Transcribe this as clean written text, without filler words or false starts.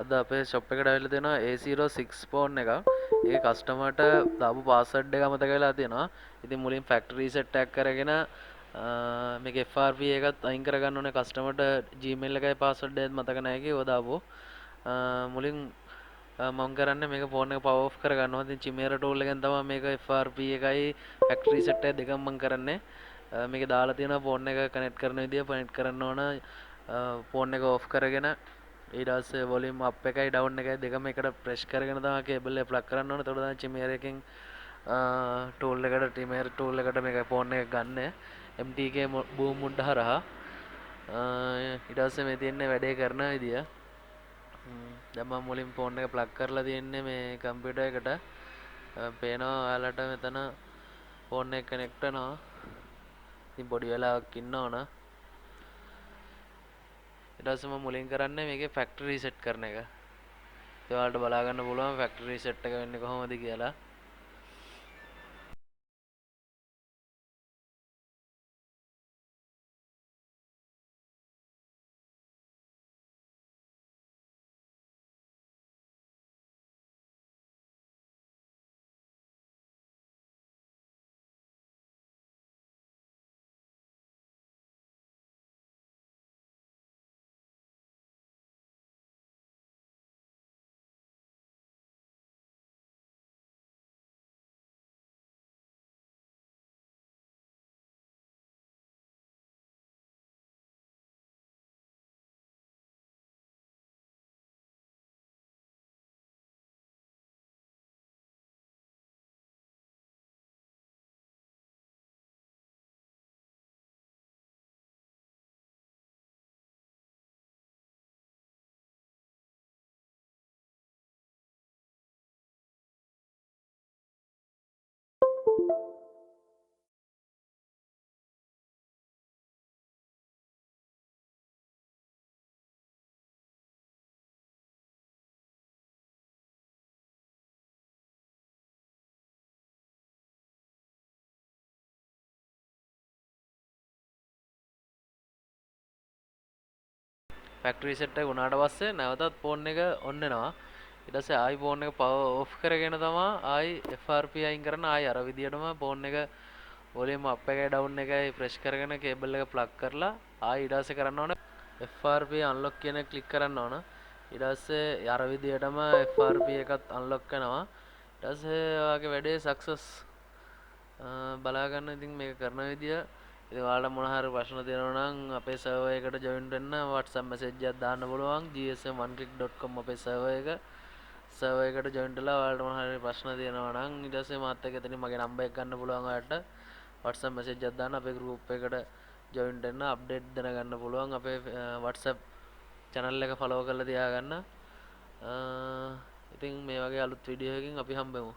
අද අපේ ෂොප් එකට ඇවිල්ලා තියෙනවා A06 ෆෝන් එක. ඒක කස්ටමර්ට දාපු පාස්වර්ඩ් එක අමතක වෙලා තියෙනවා. ඉතින් මුලින් ෆැක්ටරි රීසෙට් එකක් කරගෙන මේක FRP එකත් අයින් කරගන්න ඕනේ. කස්ටමර්ට Gmail එකයි පාස්වර්ඩ් එකත් මතක නැහැ කිව්ව දාපු. මුලින් මම කරන්නේ මේක ෆෝන් එක පවර් ඔෆ් කරගන්නවා. ඉතින් Chimera tool එකෙන් තමයි මේක FRP එකයි ෆැක්ටරි රීසෙට් එක දෙකම මම කරන්නේ. මේකේ දාලා තියෙනවා ෆෝන් එක කනෙක්ට් කරන විදිය කනෙක්ට් කරන්න ඕන. ෆෝන් එක ඔෆ් කරගෙන ඊට පස්සේ වොලියුම් අප් එකයි ඩවුන් එකයි දෙකම එකට ප්‍රෙස් කරගෙන තමයි කේබල් එක ප්ලග් කරන්න ඕනේ. එතකොට තමයි Chimera එකෙන් ටූල් එකට Chimera ටූල් එකට මේක ෆෝන් එක ගන්න. MTK boom මුඩ හරහා ඊට පස්සේ මේ තියෙන්නේ වැඩේ කරන විදිය. දැන් මම මුලින් ෆෝන් එක ප්ලග් කරලා තියෙන්නේ මේ කම්පියුටර් එකට. පේනවා ඔයාලට මෙතන ෆෝන් එක කනෙක්ට් වෙනවා. ඉතින් පොඩි වෙලාවක් ඉන්න ඕන. ඊට පස්සේ මම මුලින් කරන්නේ මේකේ ෆැක්ටරි රීසෙට් කරන එක. ඒ ඔයාලට බලා ගන්න පුළුවන් ෆැක්ටරි රීසෙට් එක වෙන්නේ කොහොමද කියලා. ෆැක්ටරි රීසෙට් එක වුණාට පස්සේ නැවතත් ෆෝන් එක ඔන් වෙනවා. ඊට පස්සේ ආයි ෆෝන් එක පවර් ඔෆ් කරගෙන තමයි ආයි FRP අයින් කරන ආයි අර විදියටම ෆෝන් එක වොලියුම් අප් එකයි ඩවුන් එකයි ප්‍රෙස් කරගෙන කේබල් එක ප්ලග් කරලා ආයි ඊට පස්සේ කරන්න ඕන FRP අන්ලොක් කියන එක ක්ලික් කරන්න ඕන. ඊට පස්සේ අර විදියටම FRP එකත් අන්ලොක් වෙනවා. ඊට පස්සේ ඔයාගේ වැඩේ සක්සස්. බලා ගන්න ඉතින් මේක කරන විදිය. ඉතින් ඔයාලට මොන හරි ප්‍රශ්න තියෙනවා නම් අපේ සර්වර් එකට ජොයින් වෙන්න WhatsApp message එකක් දාන්න පුළුවන් gsm1click.com අපේ සර්වර් එකට ජොයින් වෙලා ඔයාලට මොන හරි ප්‍රශ්න තියෙනවා නම් ඊට පස්සේ මාත් එක්ක එතනින් මගේ නම්බර් එක ගන්න පුළුවන් ඔයාලට WhatsApp message එකක් දාන්න අපේ group එකට ජොයින් වෙන්න අප්ඩේට් දැනගන්න පුළුවන් අපේ WhatsApp channel එක follow කරලා තියාගන්න. ඉතින් මේ වගේ අලුත් වීඩියෝ එකකින් අපි හම්බෙමු.